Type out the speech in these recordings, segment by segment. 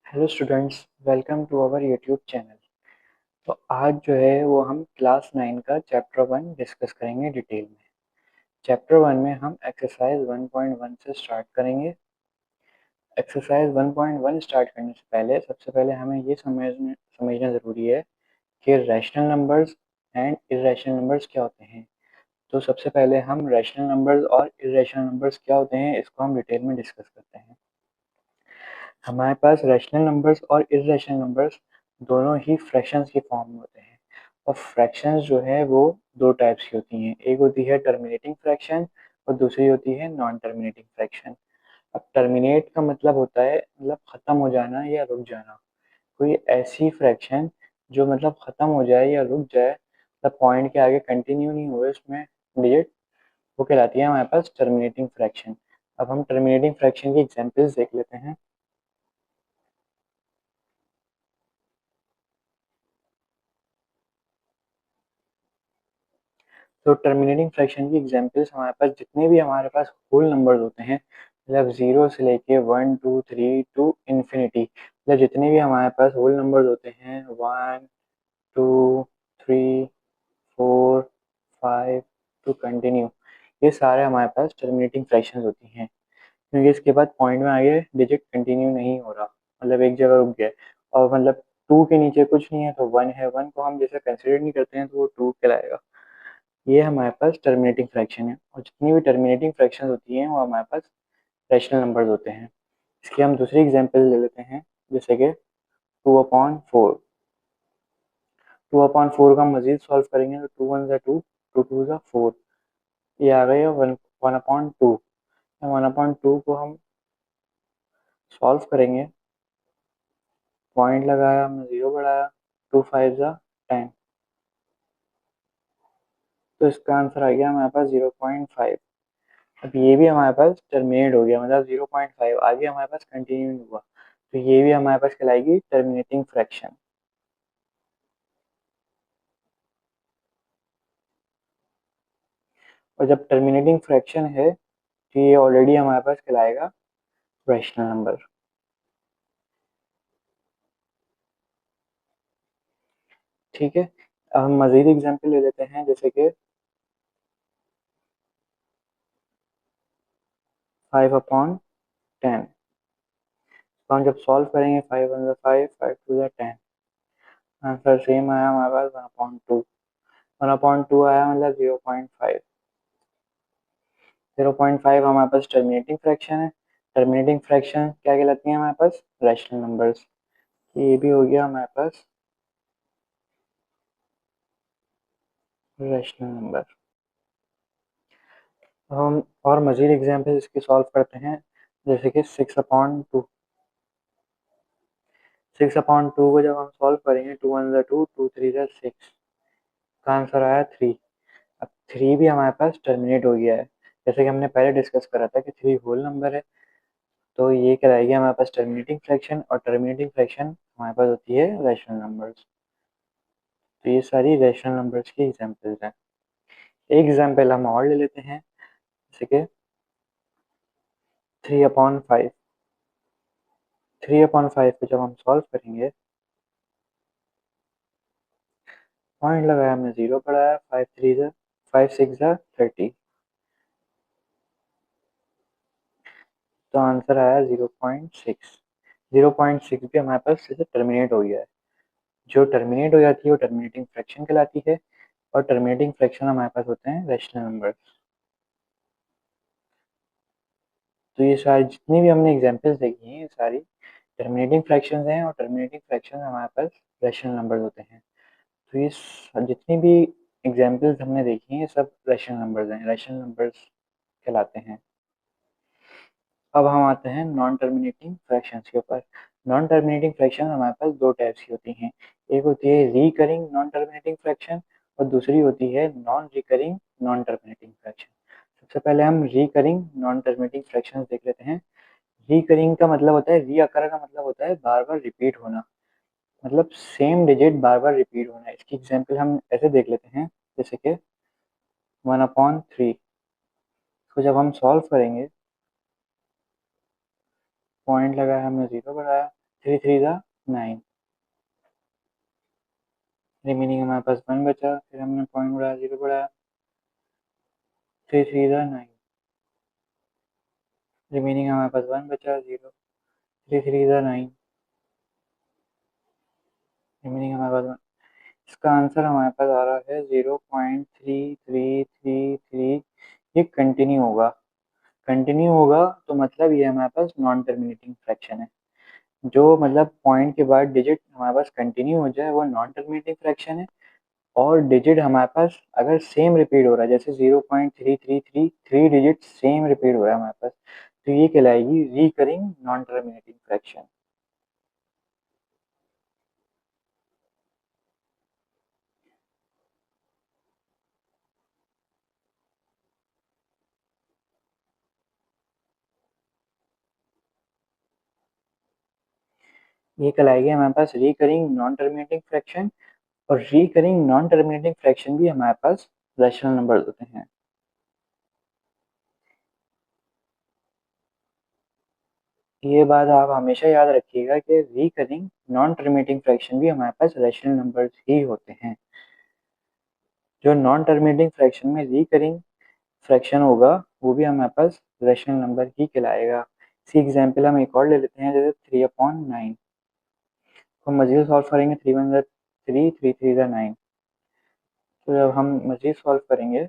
Hello students, welcome to our YouTube channel. तो आज जो है वो हम क्लास 9 का चैप्टर 1 डिस्कस करेंगे डिटेल में। चैप्टर 1 में हम एक्सरसाइज 1.1 से स्टार्ट करेंगे। एक्सरसाइज 1.1 स्टार्ट करने से पहले सबसे पहले हमें ये समझना ज़रूरी है कि rational numbers and irrational numbers क्या होते हैं। तो सबसे पहले हम रैशनल नंबर्स और इर्रेशनल नंबर्स क्या होते हैं इसको हम डिटेल में डिस्कस करते हैं। हमारे पास रैशनल नंबर्स और इर्रेशनल नंबर्स दोनों ही फ्रैक्शंस की फॉर्म में होते हैं। और फ्रैक्शंस जो है वो दो टाइप्स की होती हैं, एक होती है टर्मिनेटिंग फ्रैक्शन और दूसरी होती है नॉन टर्मिनेटिंग फ्रैक्शन। अब टर्मिनेट का मतलब होता है मतलब ख़त्म हो जाना या रुक जाना। कोई ऐसी फ्रैक्शन जो मतलब ख़त्म हो जाए या रुक जाए, मतलब पॉइंट के आगे कंटिन्यू नहीं हुए उसमें डिजिट, वो कहलाती है हमारे पास टर्मिनेटिंग फ्रैक्शन। अब हम टर्मिनेटिंग फ्रैक्शन की एग्जांपल्स देख लेते हैं। तो टर्मिनेटिंग फ्रैक्शन की एग्जांपल्स हमारे पास जितने भी हमारे पास होल नंबर्स होते हैं, मतलब जीरो से लेके 1 2 3 टू इन्फिनिटी, मतलब जितने भी हमारे पास होल नंबर्स होते हैं 1 2 3 4 5 टू कंटिन्यू, ये सारे हमारे पास टर्मिनेटिंग फ्रैक्शंस होती हैं। क्योंकि इसके बाद पॉइंट में आगे डिजिट कंटिन्यू नहीं हो रहा, मतलब एक जगह रुक गया और मतलब टू के नीचे कुछ नहीं है तो वन है, वन को हम जैसे कंसिडर नहीं करते हैं तो वो टू कहलाएगा। ये हमारे पास टर्मिनेटिंग फ्रैक्शन है और जितनी भी टर्मिनेटिंग फ्रैक्शन होती हैं वो हमारे पास रैशनल नंबर्स होते हैं। इसकी हम दूसरी एग्जांपल ले लेते हैं, जैसे कि 2/4। 2/4 का मजीद सॉल्व करेंगे तो 2 1 2, 2 2 4, ये आ गया 1/2। 1/2 को हम सॉल्व करेंगे, पॉइंट लगाया हमने, जीरो बढ़ाया, 2 5 10, तो इसका आंसर आ गया हमारे पास 0.5। अब ये भी हमारे पास टर्मिनेट हो गया, मतलब 0.5 आगे हमारे पास कंटिन्यू नहीं हुआ, तो ये भी हमारे पास कहलाएगी टर्मिनेटिंग फ्रैक्शन। और जब टर्मिनेटिंग फ्रैक्शन है तो ये ऑलरेडी हमारे पास कहलाएगा रैशनल नंबर। ठीक है, अब हम मजीद एग्जांपल ले लेते हैं, जैसे कि 5/10। तो हम जब सॉल्व करेंगे 5 1 5, 5 2 10, आंसर सेम आया हमारे पास 1/2। 1/2 आया मतलब 0.5। 0.5 हमारे पास टर्मिनेटिंग फ्रैक्शन है। टर्मिनेटिंग फ्रैक्शन क्या कहलाती है हमारे पास? Rational numbers. ये भी हो गया हमारे पास रैशनल नंबर। हम और मजीद एग्जाम्पल इसके सॉल्व करते हैं, जैसे कि 6/2। 6/2 को जब हम सॉल्व करेंगे, 2 1 2, 2 3 6 का आंसर आया 3। अब 3 भी हमारे पास टर्मिनेट हो गया है, जैसे कि हमने पहले डिस्कस करा था कि 3 होल नंबर है, तो ये कहलाएगी हमारे पास टर्मिनेटिंग फ्रैक्शन, और टर्मिनेटिंग फ्रैक्शन हमारे पास होती है रैशनल नंबर्स। तो ये सारी रैशनल नंबर्स की एग्जांपल्स हैं। एक एग्जांपल हम और ले लेते हैं, जैसे कि 3/5। 3/5 को जब हम सॉल्व करेंगे, पॉइंट लगाया हमने, जीरो बढ़ाया, 5 6 तो आंसर आया 0.6। 0.6 भी हमारे पास जैसे टर्मिनेट हो गया है। जो टर्मिनेट हो जाती है वो टर्मिनेटिंग फ्रैक्शन कहलाती है, और टर्मिनेटिंग फ्रैक्शन हमारे पास होते हैं रैशनल नंबर्स। तो ये सारी जितनी भी हमने एग्जांपल्स देखी हैं, ये सारी टर्मिनेटिंग फ्रैक्शंस हैं, और टर्मिनेटिंग फ्रैक्शंस हमारे पास रैशनल नंबर्स होते हैं। तो ये जितनी भी एग्जांपल्स हमने देखी हैं, ये सब रैशनल नंबर्स हैं, रैशनल नंबर्स कहलाते हैं। अब हम आते हैं नॉन टर्मिनेटिंग फ्रैक्शंस के ऊपर। नॉन टर्मिनेटिंग फ्रैक्शन हमारे पास दो टाइप्स की होती हैं, एक होती है रिकरिंग नॉन टर्मिनेटिंग फ्रैक्शन, और दूसरी होती है non recurring non terminating fraction. सबसे पहले हम रिकरिंग नॉन टर्मिनेटिंग फ्रैक्शन देख लेते हैं। रिकरिंग का मतलब होता है, रीअकर का मतलब होता है बार बार रिपीट होना, मतलब सेम डिजिट बार बार रिपीट होना। इसकी एग्जाम्पल हम ऐसे देख लेते हैं, जैसे कि 1/3 को जब हम सॉल्व करेंगे, पॉइंट लगाया हमने, जीरो बढ़ाया, 3 3 ज़ा 9, रिमेनिंग हमारे पास 1 बचा, फिर हमने पॉइंट बढ़ाया, 0 बढ़ाया, 3 3 ज़ा 9, रिमेनिंग हमारे पास 1 बचा, 0, 3 3 ज़ा 9, रिमेनिंग हमारे पास 1। इसका आंसर हमारे पास आ रहा है 0.3333। ये कंटिन्यू होगा, कंटिन्यू होगा तो मतलब ये हमारे पास नॉन टर्मिनेटिंग फ्रैक्शन है। जो मतलब पॉइंट के बाद डिजिट हमारे पास कंटिन्यू हो जाए वो नॉन टर्मिनेटिंग फ्रैक्शन है, और डिजिट हमारे पास अगर सेम रिपीट हो रहा है, जैसे 0.333 3 डिजिट सेम रिपीट हो रहा है हमारे पास, तो ये कहलाएगी रिकरिंग नॉन टर्मिनेटिंग फ्रैक्शन। ये कहलाएगी हमारे पास रिकरिंग नॉन टर्मिनेटिंग फ्रैक्शन, और रिकरिंग नॉन टर्मिनेटिंग फ्रैक्शन भी हमारे पास रैशनल नंबर्स होते हैं। ये बात आप हमेशा याद रखिएगा कि रिकरिंग नॉन टर्मिनेटिंग फ्रैक्शन भी हमारे पास रैशनल नंबर्स ही होते हैं। जो नॉन टर्मिनेटिंग फ्रैक्शन में रिकरिंग फ्रैक्शन होगा वो भी हमारे पास रैशनल नंबर ही कहलाएगा। इसी एग्जाम्पल हम एक और ले लेते हैं, जैसे 3/9 को मजीद सॉल्व करेंगे। 3 1 ज़ा 3, 3 3 ज़ा 9। तो जब हम मजीद सॉल्व करेंगे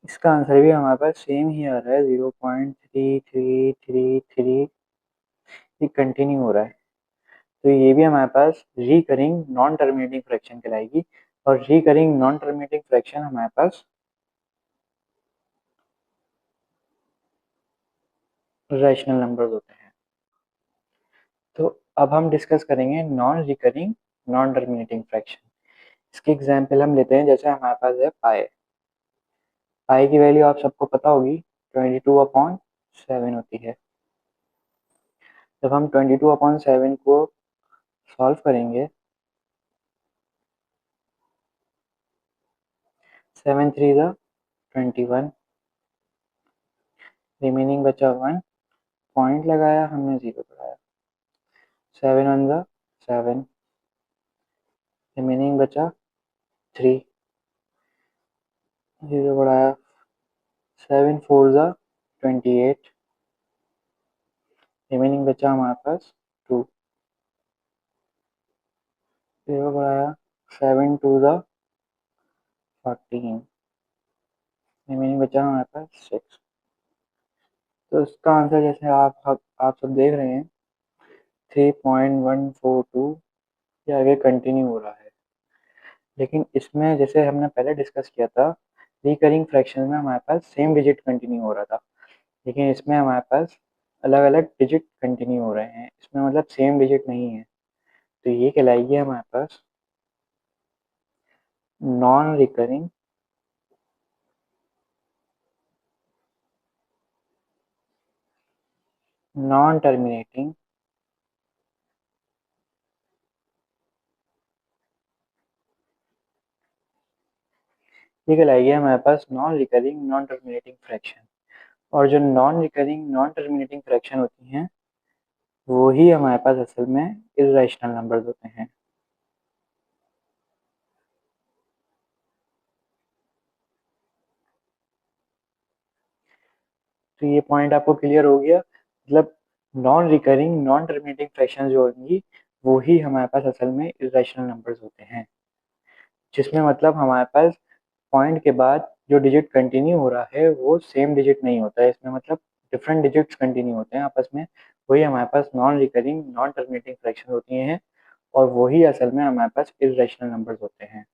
इसका आंसर भी हमारे पास सेम ही आ रहा है, 0.3333। ये कंटिन्यू हो रहा है, तो ये भी हमारे पास रिकरिंग नॉन टर्मिनेटिंग फ्रैक्शन कहलाएगी, और रिकरिंग नॉन टर्मिनेटिंग फ्रैक्शन हमारे पास रैशनल नंबर्स होते हैं। तो अब हम डिस्कस करेंगे non recurring non terminating fraction. इसके एग्जाम्पल हम लेते हैं, जैसे हमारे पास है पाई। पाई की वैल्यू आप सबको पता होगी 22/7 होती है। जब हम 22/7 को सॉल्व करेंगे, 7 3 ज़ा 21, रिमेनिंग बचा 1, पॉइंट लगाया हमने, 0 बढ़ाया, 7 1 ज़ा 7, रिमेनिंग बचा 3, 0 बढ़ाया, 7 4 ज़ा 28, रिमेनिंग बचा हमारे पास 2, 0 बढ़ाया, 7 2 ज़ा 14, रिमेनिंग बचा हमारे पास 6। तो इसका आंसर जैसे आप सब देख रहे हैं 3.142 ये आगे कंटिन्यू हो रहा है। लेकिन इसमें जैसे हमने पहले डिस्कस किया था, रिकरिंग फ्रैक्शन में हमारे पास सेम डिजिट कंटिन्यू हो रहा था, लेकिन इसमें हमारे पास अलग अलग डिजिट कंटिन्यू हो रहे हैं, इसमें मतलब सेम डिजिट नहीं है। तो ये कहलाएगी हमारे पास नॉन रिकरिंग नॉन टर्मिनेटिंग ये कहलाएगी हमारे पास non recurring non terminating fraction. और जो non recurring non terminating fraction होती हैं वो ही हमारे पास असल में इर्रेशनल नंबर्स होते हैं। तो ये पॉइंट आपको क्लियर हो गया, मतलब non recurring non terminating fraction जो होंगी वो ही हमारे पास असल में इर्रेशनल नंबर्स होते हैं, जिसमें मतलब हमारे पास पॉइंट के बाद जो डिजिट कंटिन्यू हो रहा है वो सेम डिजिट नहीं होता है, इसमें मतलब डिफरेंट डिजिट्स कंटिन्यू होते हैं आपस में। वही हमारे पास non recurring non terminating fraction होती हैं, और वही असल में हमारे पास इर्रेशनल नंबर्स होते हैं।